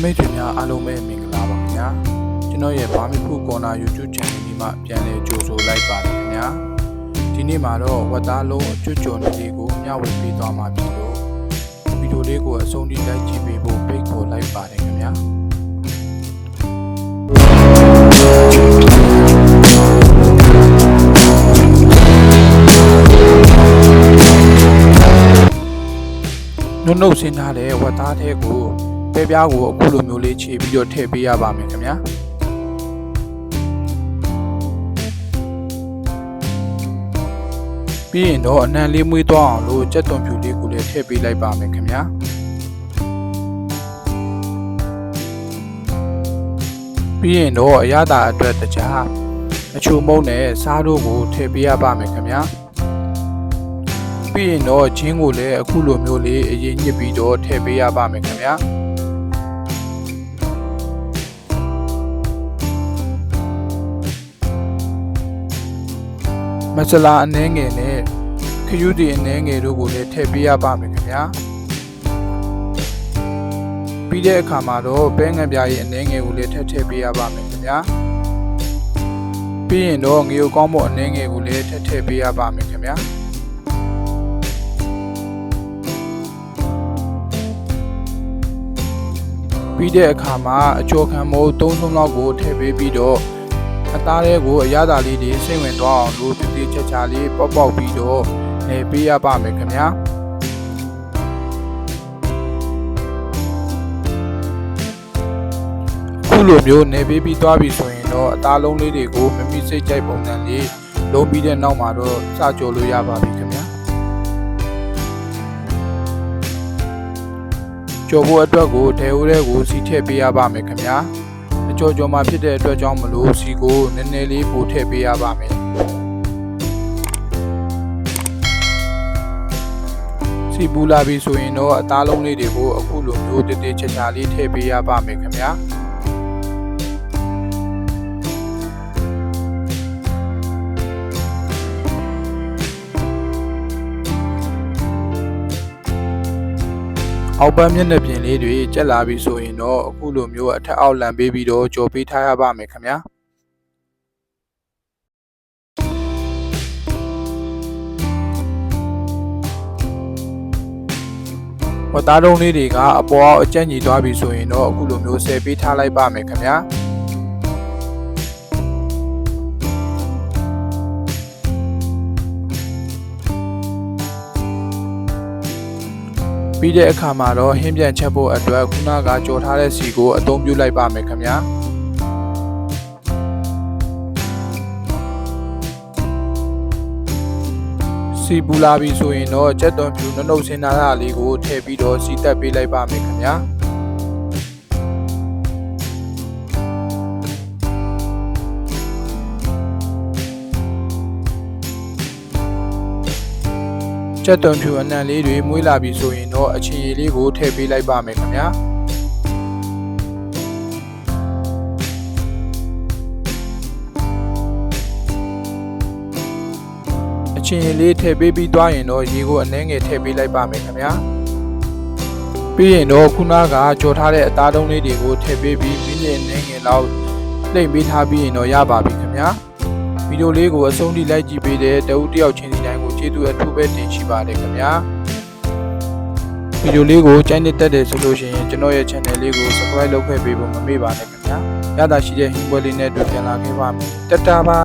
မိတ်တွေများအားလုံးပဲမင်္ဂလာပါခင်ဗျာကျွန်တော်ရဲ့ဘာမီဖူကော်နာ YouTube channel ဒီမှာပြန်လည်ကြိုဆိုလိုက်ပါတယ်ခင်ဗျာဒီနေ့မှာတော့ဝတ်သားလုံးအကျွတ်ကျော်နေလေးကိုမျှဝေပေးသွားမှာဖြစ်လို့ဗီဒီယိုလေးကိုအဆုံးထိလိုက်ကြည့်ပေးဖို့ဖိတ်ခေါ်လိုက်ပါတယ်ခင်ဗျာနှုတ်ဆင်းထားတဲ့ဝတ်သားထဲကိုပဲပြားကိုအခုလိုမျိုးလေးခြေပြီးတော့ထည့်ပေးရပါမယ်ခင်ဗျာပြီးရင်တော့အနံလေးမွေးသွားအောင်လို့ကြက်သွန်ဖြူလေးကိုလည်းထည့်ပေးလိုက်ပါမယ်ခင်ဗျာပြီးရင်တော့အရသာအတွက်တခြားအချိုမုံနဲ့စားတို့ကိုထည့်ပေးရပါမယ်ခင်ဗျာပြီးရင်တော့ချင်းကိုလည်းအခုလိုမျိုးလေးအရင်ညစ်ပြီးတော့ထည့်ပေးရပါမယ်ခင်ဗျာမဆလာအနှဲငယ်နဲ့ခရူးတီအနှဲငယ်တို့ကိုလည်းထည့်ပေးရပါမယ်ခင်ဗျာပြီးတဲ့အခါမှာတော့ပဲငပြားရဲ့အနှဲငယ်ကိုလည်းထည့်ပေးရပါမယ်ခင်ဗျာပြီးရင်တော့ငရုတ်ကောင်းဖို့အနှဲငယ်ကိုလည်းထည့်ပေးရပါမယ်ခင်ဗျာပြီးတဲ့အခါမှာအကျော်ခံမိုး3ဆုံးလောက်ကိုထည့်ပေးပြီးတော့အသားလေးကိုအရသာလေးတွေစိတ်ဝင်သွားအောင်လို့ပြည့်ချာလေးပေါက်ပေါက်ပြီးတော့နေပေးရပါမယ်ခင်ဗျာအခုလိုမျိုးနေပေးပြီးသွားပြီဆိုရင်တော့အသားလုံးလေးတွေကိုမမိစိတ်ကြိုက်ပုံစံလေးလုံးပြီးတဲ့နောက်မှာတော့စကြော်လို့ရပါပြီခင်ဗျာကြော်ဖို့အတွက်ကိုဒဲဦးတဲ့ကိုစီထည့်ပေးရပါမယ်ခင်ဗျာအကျော်ကျော်မှာဖြစ်တဲ့အတွက်ကြောင့်မလို့စီကိုနည်းနည်းလေးပို့ထည့်ပေးရပါမယ်စီပူလာပြီဆိုရင်တော့အသားလုံးလေးတွေကိုအခုလိုမျိုးတည်တည်ချာချာလေးထည့်ပေးရပါမယ်ခင်ဗျာအောက်ပန်းမျက်နှာပြင်လေးတွေကျက်လာပြီဆိုရင်တော့အခုလိုမျိုးအထက်အောက်လန်ပေးပြီးတော့ကြော်ပေးထားရပါမယ်ခင်ဗျာဝတ်သားတုံးလေးတွေကအပေါ်အောက်အကျဉ်းညီသွားပြီဆိုရင်တော့အခုလိုမျိုးဆယ်ပေးထားလိုက်ပါမယ်ခင်ဗျာပြီးတဲ့အခါမှာတော့ဟင်းပြန်ချက်ဖို့အတွက်ခုနကကြော်ထားတဲ့စီကိုအသုံးပြုလိုက်ပါမယ်ခင်ဗျာစီပူလာပြီဆိုရင်တော့ကြက်သွန်ဖြူနှုတ်ဆင်းထားတာလေးကိုထည့်ပြီးတော့စီတက်ပေးလိုက်ပါမယ်ခင်ဗျာကြက်သွန်ဖြူအနံလေးတွေမွေးလာပြီဆိုရင်တော့အချင်ရည်လေးကိုထည့်ပေးလိုက်ပါမယ်ခင်ဗျာအချင်ရည်လေးထည့်ပေးပြီးသွားရင်တော့ရေကိုအနှဲငယ်ထည့်ပေးလိုက်ပါမယ်ခင်ဗျာပြီးရင်တော့ခုနကကြော်ထားတဲ့အသားတုံးလေးတွေကိုထည့်ပေးပြီးမိနစ်အနှဲငယ်လောက်နှိပ်ပေးထားပြီးရင်တော့ရပါပြီခင်ဗျာဗီဒီယိုလေးကိုအဆုံးထိလိုက်ကြည့်ပေးတဲ့တဦးတယောက်ချင်းစီတိုင်းကိုကျေးဇူးအထူးပဲတင်ရှိပါတယ်ခင်ဗျာဗီဒီယိုလေးကိုကြိုက်နေတတ်တယ်ဆိုလို့ရှိရင်ကျွန်တော်ရဲ့ channel လေးကို subscribe လုပ်ခဲ့ပေးဖို့မမေ့ပါနဲ့ခင်ဗျာရတာရှိတဲ့ဟင်းပွဲလေးနဲ့တွေ့ပြန်လာခဲ့ပါမယ်တတားပါ